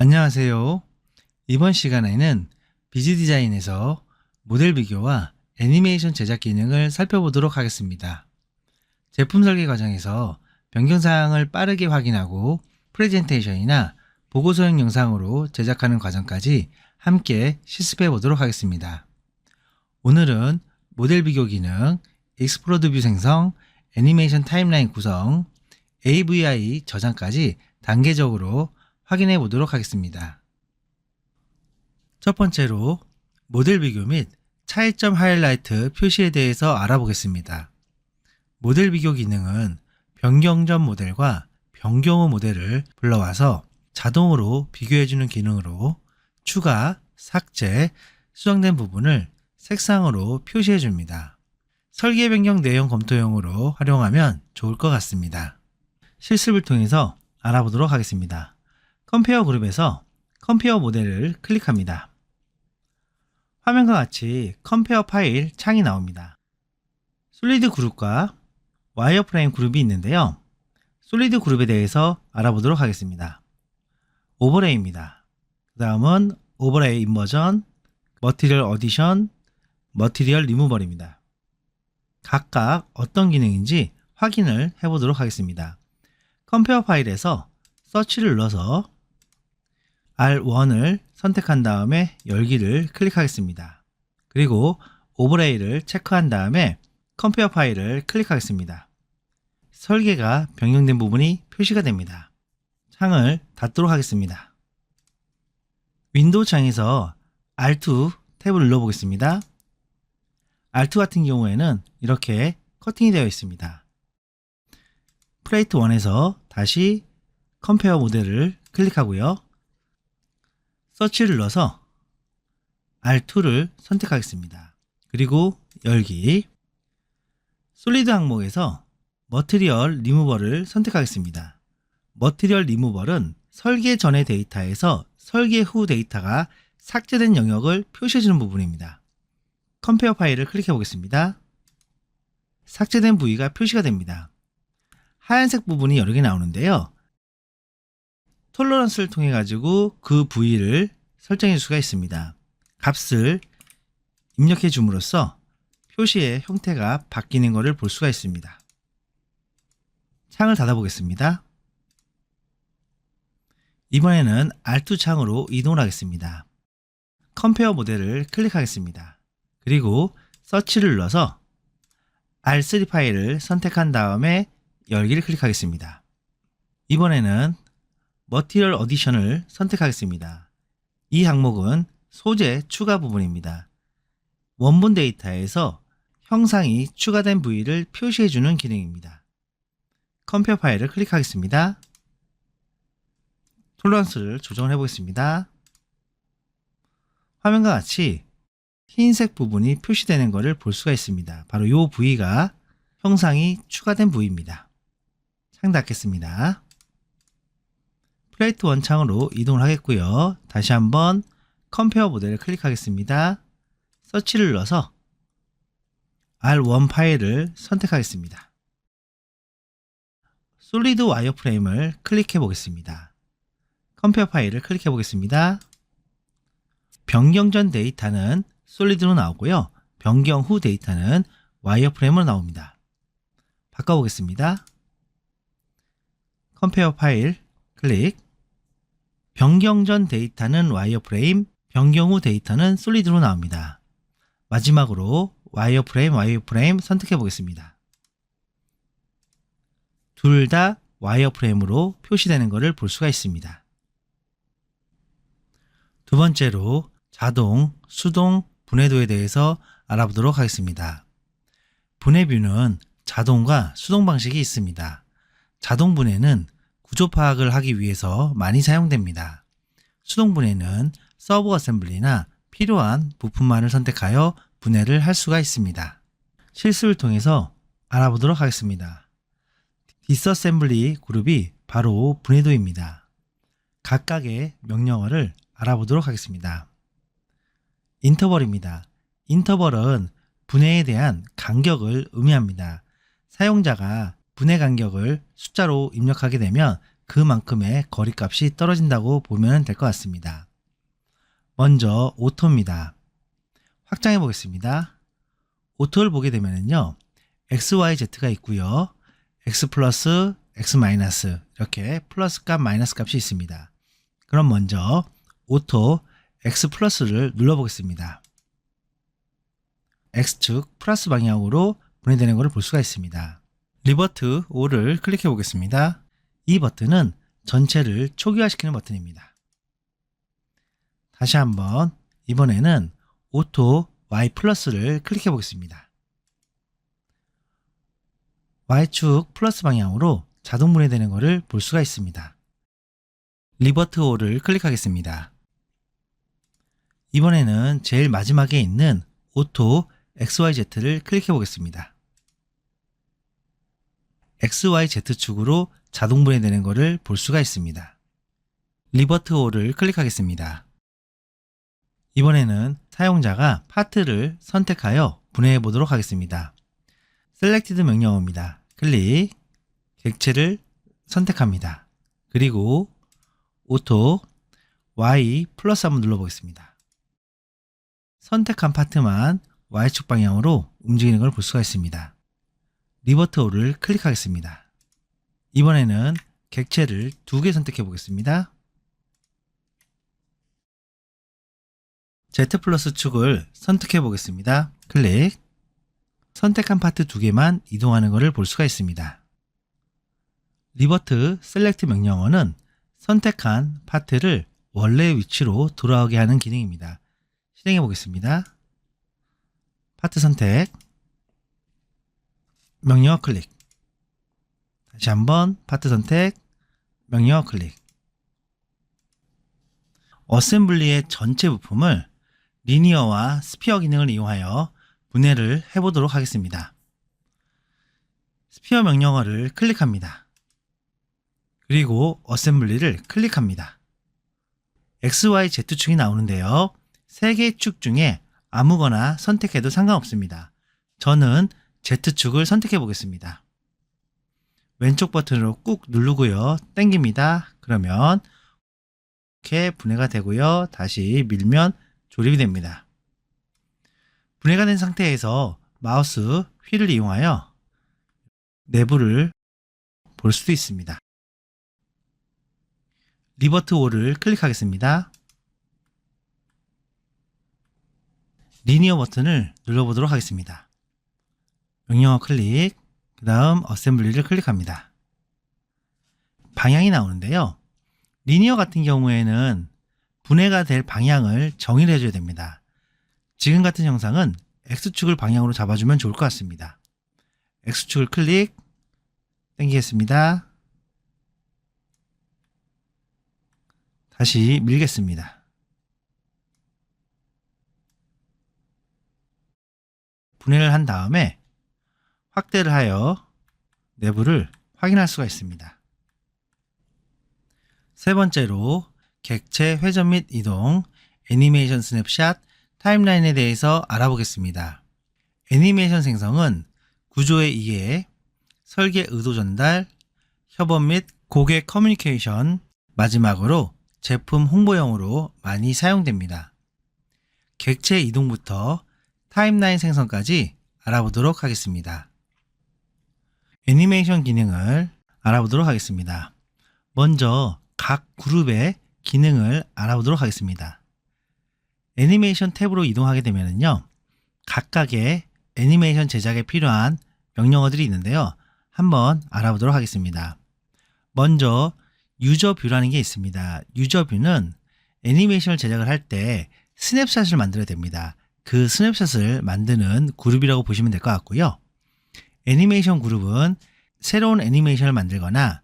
안녕하세요. 이번 시간에는 비즈 디자인에서 모델 비교와 애니메이션 제작 기능을 살펴보도록 하겠습니다. 제품 설계 과정에서 변경사항을 빠르게 확인하고 프레젠테이션이나 보고서형 영상으로 제작하는 과정까지 함께 실습해 보도록 하겠습니다. 오늘은 모델 비교 기능, 익스플로드 뷰 생성, 애니메이션 타임라인 구성, AVI 저장까지 단계적으로 확인해 보도록 하겠습니다. 첫 번째로 모델 비교 및 차이점 하이라이트 표시에 대해서 알아보겠습니다. 모델 비교 기능은 변경 전 모델과 변경 후 모델을 불러와서 자동으로 비교해주는 기능으로 추가, 삭제, 수정된 부분을 색상으로 표시해줍니다. 설계 변경 내용 검토용으로 활용하면 좋을 것 같습니다. 실습을 통해서 알아보도록 하겠습니다. 컴페어 그룹에서 컴페어 모델을 클릭합니다. 화면과 같이 컴페어 파일 창이 나옵니다. 솔리드 그룹과 와이어프레임 그룹이 있는데요. 솔리드 그룹에 대해서 알아보도록 하겠습니다. 오버레이입니다. 그 다음은 오버레이 인버전, 머티리얼 어디션, 머티리얼 리무벌입니다. 각각 어떤 기능인지 확인을 해보도록 하겠습니다. 컴페어 파일에서 서치를 눌러서 R1을 선택한 다음에 열기를 클릭하겠습니다. 그리고 오버레이를 체크한 다음에 컴페어 파일을 클릭하겠습니다. 설계가 변경된 부분이 표시가 됩니다. 창을 닫도록 하겠습니다. 윈도우 창에서 R2 탭을 눌러보겠습니다. R2 같은 경우에는 이렇게 커팅이 되어 있습니다. 프레이트 1에서 다시 컴페어 모델을 클릭하고요. 서치를 눌러서 R2를 선택하겠습니다. 그리고 열기, 솔리드 항목에서 머티리얼 리무벌을 선택하겠습니다. 머티리얼 리무벌은 설계 전의 데이터에서 설계 후 데이터가 삭제된 영역을 표시해주는 부분입니다. 컴페어 파일을 클릭해 보겠습니다. 삭제된 부위가 표시가 됩니다. 하얀색 부분이 여러 개 나오는데요. 톨러런스를 통해 가지고 그 부위를 설정해 줄 수가 있습니다. 값을 입력해 줌으로써 표시의 형태가 바뀌는 것을 볼 수가 있습니다. 창을 닫아 보겠습니다. 이번에는 R2 창으로 이동을 하겠습니다. 컴페어 모델을 클릭하겠습니다. 그리고 서치를 눌러서 R3 파일을 선택한 다음에 열기를 클릭하겠습니다. 이번에는 머티리얼 어디션을 선택하겠습니다. 이 항목은 소재 추가 부분입니다. 원본 데이터에서 형상이 추가된 부위를 표시해주는 기능입니다. 컴페어 파일을 클릭하겠습니다. 톨러런스를 조정을 해보겠습니다. 화면과 같이 흰색 부분이 표시되는 것을 볼 수가 있습니다. 바로 이 부위가 형상이 추가된 부위입니다. 창 닫겠습니다. 플레이트 1 창으로 이동을 하겠고요. 다시 한번 컴페어 모델을 클릭하겠습니다. 서치를 눌러서 R1 파일을 선택하겠습니다. 솔리드 와이어프레임을 클릭해 보겠습니다. 컴페어 파일을 클릭해 보겠습니다. 변경 전 데이터는 솔리드로 나오고요. 변경 후 데이터는 와이어프레임으로 나옵니다. 바꿔보겠습니다. 컴페어 파일 클릭. 변경 전 데이터는 와이어프레임, 변경 후 데이터는 솔리드로 나옵니다. 마지막으로 와이어프레임 선택해 보겠습니다. 둘 다 와이어프레임으로 표시되는 것을 볼 수가 있습니다. 두 번째로 자동, 수동, 분해도에 대해서 알아보도록 하겠습니다. 분해뷰는 자동과 수동 방식이 있습니다. 자동 분해는 구조 파악을 하기 위해서 많이 사용됩니다. 수동 분해는 서브 어셈블리나 필요한 부품만을 선택하여 분해를 할 수가 있습니다. 실습을 통해서 알아보도록 하겠습니다. 디스어셈블리 그룹이 바로 분해도입니다. 각각의 명령어를 알아보도록 하겠습니다. 인터벌입니다. 인터벌은 분해에 대한 간격을 의미합니다. 사용자가 분해 간격을 숫자로 입력하게 되면 그만큼의 거리값이 떨어진다고 보면 될 것 같습니다. 먼저 오토입니다. 확장해 보겠습니다. 오토를 보게 되면요, x, y, z가 있고요. x 플러스, x 마이너스 이렇게 플러스 값, 마이너스 값이 있습니다. 그럼 먼저 오토 x 플러스를 눌러보겠습니다. x축 플러스 방향으로 분해되는 것을 볼 수가 있습니다. 리버트 5를 클릭해 보겠습니다. 이 버튼은 전체를 초기화시키는 버튼입니다. 다시 한번 이번에는 오토 y 플러스를 클릭해 보겠습니다. y축 플러스 방향으로 자동 분해되는 것을 볼 수가 있습니다. 리버트 5를 클릭하겠습니다. 이번에는 제일 마지막에 있는 오토 XYZ를 클릭해 보겠습니다. XYZ축으로 자동 분해되는 것을 볼 수가 있습니다. 리버트 5를 클릭하겠습니다. 이번에는 사용자가 파트를 선택하여 분해해 보도록 하겠습니다. 셀렉티드 명령어입니다. 클릭, 객체를 선택합니다. 그리고 오토 Y 플러스 한번 눌러보겠습니다. 선택한 파트만 Y축 방향으로 움직이는 걸 볼 수가 있습니다. 리버트 5를 클릭하겠습니다. 이번에는 객체를 2개 선택해 보겠습니다. Z 플러스 축을 선택해 보겠습니다. 클릭. 선택한 파트 2개만 이동하는 것을 볼 수가 있습니다. 리버트 셀렉트 명령어는 선택한 파트를 원래 위치로 돌아오게 하는 기능입니다. 실행해 보겠습니다. 파트 선택, 명령어 클릭. 다시 한번 파트 선택, 명령어 클릭. 어셈블리의 전체 부품을 리니어와 스피어 기능을 이용하여 분해를 해보도록 하겠습니다. 스피어 명령어를 클릭합니다. 그리고 어셈블리를 클릭합니다. X, Y, Z축이 나오는데요. 3개의 축 중에 아무거나 선택해도 상관없습니다. 저는 Z축을 선택해 보겠습니다. 왼쪽 버튼으로 꾹 누르고요. 당깁니다. 그러면 이렇게 분해가 되고요. 다시 밀면 조립이 됩니다. 분해가 된 상태에서 마우스 휠을 이용하여 내부를 볼 수도 있습니다. 리버트 5를 클릭하겠습니다. 리니어 버튼을 눌러보도록 하겠습니다. 명령어 클릭, 그 다음 어셈블리를 클릭합니다. 방향이 나오는데요. 리니어 같은 경우에는 분해가 될 방향을 정의를 해줘야 됩니다. 지금 같은 형상은 X축을 방향으로 잡아주면 좋을 것 같습니다. X축을 클릭, 당기겠습니다. 다시 밀겠습니다. 분해를 한 다음에 확대를 하여 내부를 확인할 수가 있습니다. 세 번째로 객체 회전 및 이동, 애니메이션 스냅샷, 타임라인에 대해서 알아보겠습니다. 애니메이션 생성은 구조의 이해, 설계 의도 전달, 협업 및 고객 커뮤니케이션, 마지막으로 제품 홍보용으로 많이 사용됩니다. 객체 이동부터 타임라인 생성까지 알아보도록 하겠습니다. 애니메이션 기능을 알아보도록 하겠습니다. 먼저 각 그룹의 기능을 알아보도록 하겠습니다. 애니메이션 탭으로 이동하게 되면요, 각각의 애니메이션 제작에 필요한 명령어들이 있는데요. 한번 알아보도록 하겠습니다. 먼저 유저 뷰라는 게 있습니다. 유저 뷰는 애니메이션을 제작을 할 때 스냅샷을 만들어야 됩니다. 그 스냅샷을 만드는 그룹이라고 보시면 될 것 같고요. 애니메이션 그룹은 새로운 애니메이션을 만들거나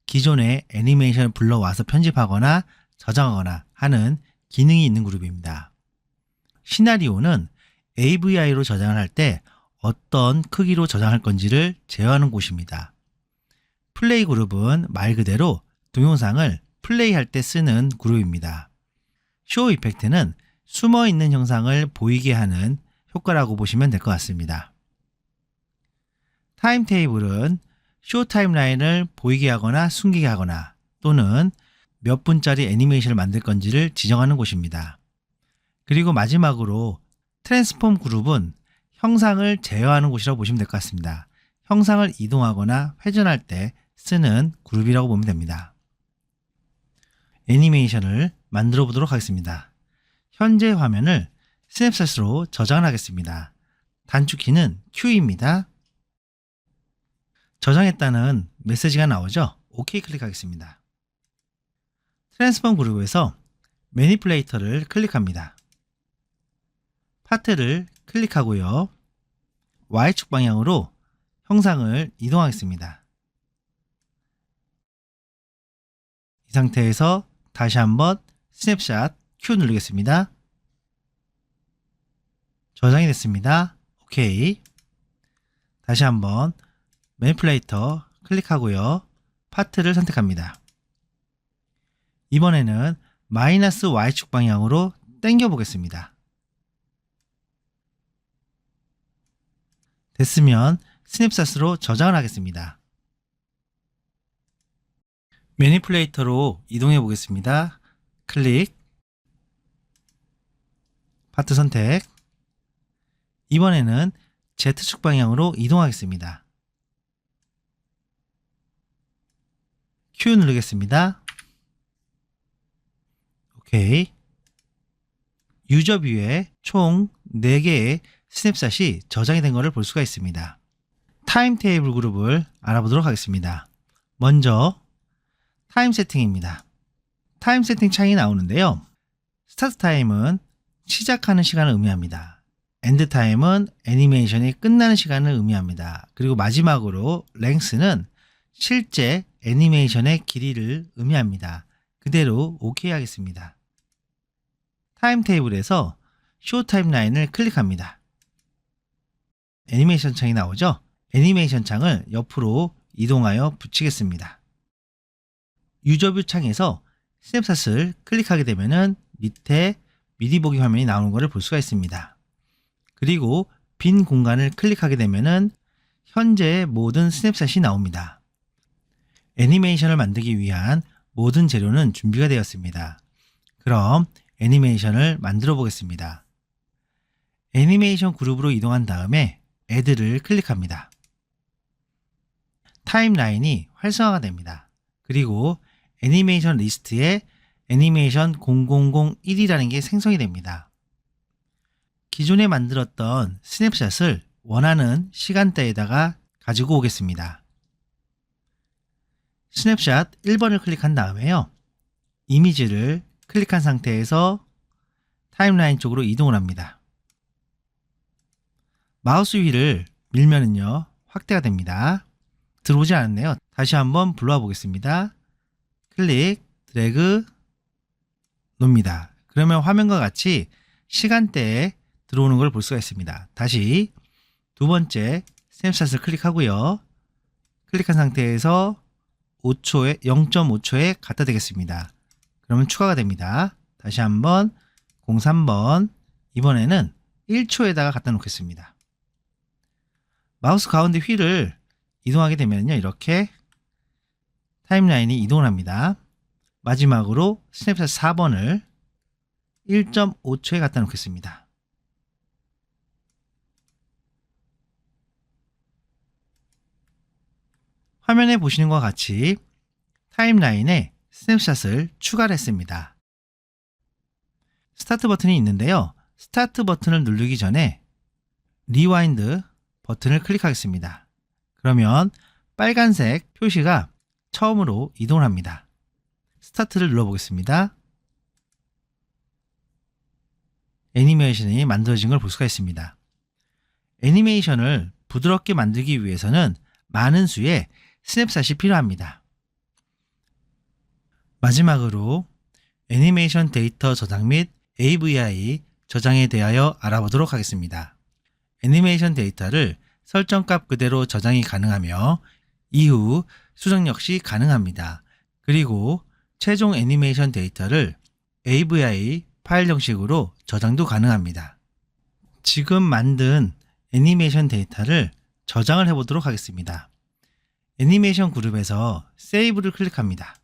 기존의 애니메이션을 불러와서 편집하거나 저장하거나 하는 기능이 있는 그룹입니다. 시나리오는 AVI로 저장을 할 때 어떤 크기로 저장할 건지를 제어하는 곳입니다. 플레이 그룹은 말 그대로 동영상을 플레이할 때 쓰는 그룹입니다. 쇼 이펙트는 숨어 있는 형상을 보이게 하는 효과라고 보시면 될 것 같습니다. 타임 테이블은 쇼 타임라인을 보이게 하거나 숨기게 하거나 또는 몇 분짜리 애니메이션을 만들 건지를 지정하는 곳입니다. 그리고 마지막으로 트랜스폼 그룹은 형상을 제어하는 곳이라고 보시면 될 것 같습니다. 형상을 이동하거나 회전할 때 쓰는 그룹이라고 보면 됩니다. 애니메이션을 만들어 보도록 하겠습니다. 현재 화면을 스냅샷으로 저장을 하겠습니다. 단축키는 Q입니다. 저장했다는 메시지가 나오죠? OK 클릭하겠습니다. 트랜스폼 그룹에서 매니플레이터를 클릭합니다. 파트를 클릭하고요. Y축 방향으로 형상을 이동하겠습니다. 이 상태에서 다시 한번 스냅샷 Q 누르겠습니다. 저장이 됐습니다. OK. 다시 한번 매니플레이터 클릭하고요. 파트를 선택합니다. 이번에는 마이너스 Y축 방향으로 당겨 보겠습니다. 됐으면 스냅샷으로 저장을 하겠습니다. 매니플레이터로 이동해 보겠습니다. 클릭, 파트 선택. 이번에는 Z축 방향으로 이동하겠습니다. Q 누르겠습니다. OK. 유저 뷰에 총 4개의 스냅샷이 저장이 된 것을 볼 수가 있습니다. 타임 테이블 그룹을 알아보도록 하겠습니다. 먼저 타임 세팅입니다. 타임 세팅 창이 나오는데요. 스타트 타임은 시작하는 시간을 의미합니다. 엔드 타임은 애니메이션이 끝나는 시간을 의미합니다. 그리고 마지막으로 랭스는 실제 애니메이션의 길이를 의미합니다. 그대로 OK 하겠습니다. 타임 테이블에서 쇼 타임라인을 클릭합니다. 애니메이션 창이 나오죠? 애니메이션 창을 옆으로 이동하여 붙이겠습니다. 유저뷰 창에서 스냅샷을 클릭하게 되면 밑에 미리 보기 화면이 나오는 것을 볼 수가 있습니다. 그리고 빈 공간을 클릭하게 되면 현재의 모든 스냅샷이 나옵니다. 애니메이션을 만들기 위한 모든 재료는 준비가 되었습니다. 그럼 애니메이션을 만들어 보겠습니다. 애니메이션 그룹으로 이동한 다음에 Add를 클릭합니다. 타임라인이 활성화가 됩니다. 그리고 애니메이션 리스트에 애니메이션 0001이라는 게 생성이 됩니다. 기존에 만들었던 스냅샷을 원하는 시간대에다가 가지고 오겠습니다. 스냅샷 1번을 클릭한 다음에요. 이미지를 클릭한 상태에서 타임라인 쪽으로 이동을 합니다. 마우스 휠을 밀면은요, 확대가 됩니다. 들어오지 않았네요. 다시 한번 불러와 보겠습니다. 클릭, 드래그, 놓습니다. 그러면 화면과 같이 시간대에 들어오는 걸 볼 수가 있습니다. 다시 두 번째 스냅샷을 클릭하고요. 클릭한 상태에서 0.5초에 갖다 대겠습니다. 그러면 추가가 됩니다. 다시 한번 03번, 이번에는 1초에다가 갖다 놓겠습니다. 마우스 가운데 휠을 이동하게 되면요, 이렇게 타임라인이 이동을 합니다. 마지막으로 스냅샷 4번을 1.5초에 갖다 놓겠습니다. 화면에 보시는 것과 같이 타임라인에 스냅샷을 추가를 했습니다. 스타트 버튼이 있는데요. 스타트 버튼을 누르기 전에 리와인드 버튼을 클릭하겠습니다. 그러면 빨간색 표시가 처음으로 이동을 합니다. 스타트를 눌러보겠습니다. 애니메이션이 만들어진 걸 볼 수가 있습니다. 애니메이션을 부드럽게 만들기 위해서는 많은 수의 스냅샷이 필요합니다. 마지막으로 애니메이션 데이터 저장 및 AVI 저장에 대하여 알아보도록 하겠습니다. 애니메이션 데이터를 설정값 그대로 저장이 가능하며 이후 수정 역시 가능합니다. 그리고 최종 애니메이션 데이터를 AVI 파일 형식으로 저장도 가능합니다. 지금 만든 애니메이션 데이터를 저장을 해보도록 하겠습니다. 애니메이션 그룹에서 세이브를 클릭합니다.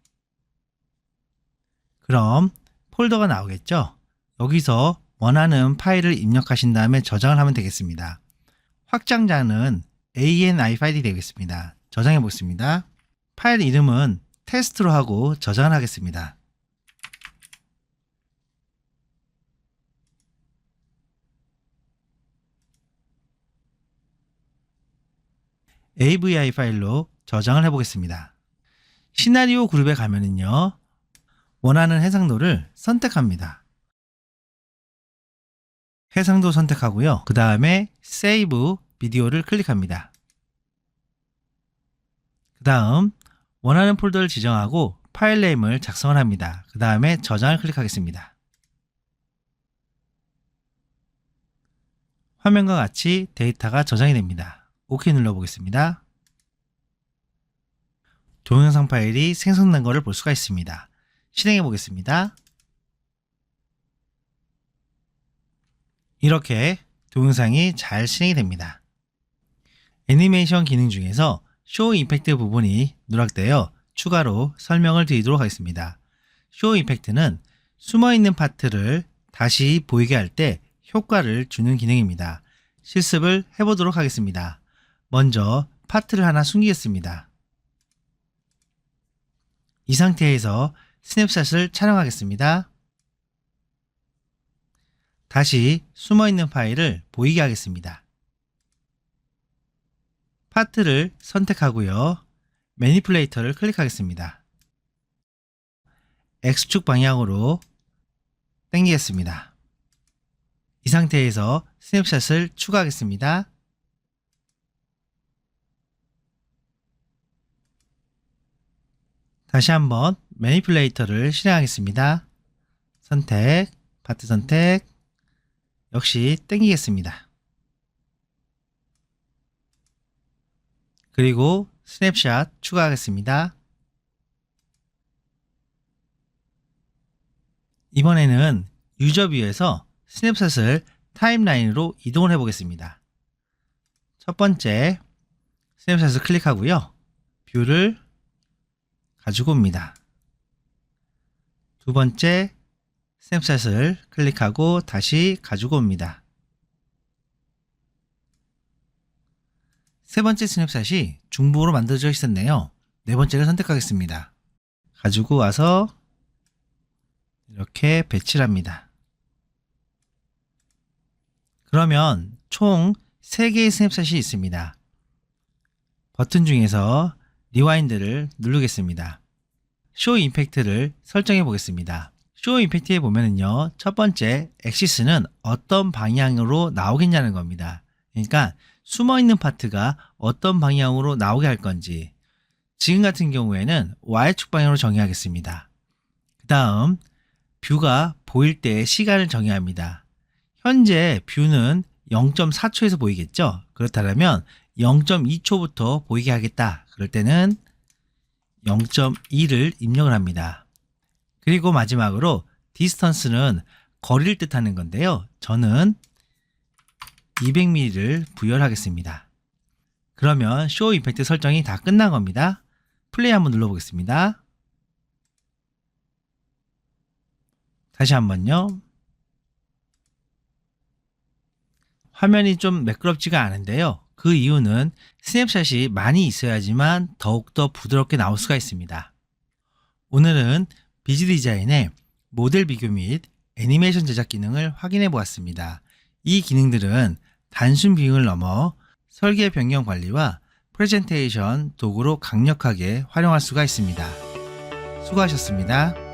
그럼 폴더가 나오겠죠? 여기서 원하는 파일을 입력하신 다음에 저장을 하면 되겠습니다. 확장자는 ANI 파일이 되겠습니다. 저장해 보겠습니다. 파일 이름은 테스트로 하고 저장을 하겠습니다. AVI 파일로 저장을 해보겠습니다. 시나리오 그룹에 가면은요, 원하는 해상도를 선택합니다. 해상도 선택하고요. 그 다음에 세이브 비디오를 클릭합니다. 그 다음 원하는 폴더를 지정하고 파일 네임을 작성을 합니다. 그 다음에 저장을 클릭하겠습니다. 화면과 같이 데이터가 저장이 됩니다. OK 눌러보겠습니다. 동영상 파일이 생성된 것을 볼 수가 있습니다. 실행해 보겠습니다. 이렇게 동영상이 잘 실행이 됩니다. 애니메이션 기능 중에서 쇼 이펙트 부분이 누락되어 추가로 설명을 드리도록 하겠습니다. 쇼 이펙트는 숨어있는 파트를 다시 보이게 할 때 효과를 주는 기능입니다. 실습을 해보도록 하겠습니다. 먼저 파트를 하나 숨기겠습니다. 이 상태에서 스냅샷을 촬영하겠습니다. 다시 숨어있는 파일을 보이게 하겠습니다. 파트를 선택하고요. 매니플레이터를 클릭하겠습니다. X축 방향으로 당기겠습니다. 이 상태에서 스냅샷을 추가하겠습니다. 다시 한번 매니플레이터를 실행하겠습니다. 선택, 파트 선택, 역시 당기겠습니다. 그리고 스냅샷 추가하겠습니다. 이번에는 유저 뷰에서 스냅샷을 타임라인으로 이동을 해보겠습니다. 첫 번째 스냅샷을 클릭하고요. 뷰를 가지고 옵니다. 두 번째 스냅샷을 클릭하고 다시 가지고 옵니다. 세 번째 스냅샷이 중복으로 만들어져 있었네요. 네 번째를 선택하겠습니다. 가지고 와서 이렇게 배치를 합니다. 그러면 총 3개의 스냅샷이 있습니다. 버튼 중에서 리와인드를 누르겠습니다. 쇼 임팩트를 설정해 보겠습니다. 쇼 임팩트에 보면은요, 첫 번째 엑시스는 어떤 방향으로 나오겠냐는 겁니다. 그러니까 숨어있는 파트가 어떤 방향으로 나오게 할 건지, 지금 같은 경우에는 Y축 방향으로 정의하겠습니다. 그 다음 뷰가 보일 때의 시간을 정의합니다. 현재 뷰는 0.4초에서 보이겠죠? 그렇다면 0.2초부터 보이게 하겠다. 그럴 때는 0.2를 입력을 합니다. 그리고 마지막으로 디스턴스는 거리를 뜻하는 건데요. 저는 200mm를 부여하겠습니다. 그러면 쇼 임팩트 설정이 다 끝난 겁니다. 플레이 한번 눌러보겠습니다. 다시 한번요. 화면이 좀 매끄럽지가 않은데요. 그 이유는 스냅샷이 많이 있어야지만 더욱더 부드럽게 나올 수가 있습니다. 오늘은 비즈 디자인의 모델 비교 및 애니메이션 제작 기능을 확인해 보았습니다. 이 기능들은 단순 비용을 넘어 설계 변경 관리와 프레젠테이션 도구로 강력하게 활용할 수가 있습니다. 수고하셨습니다.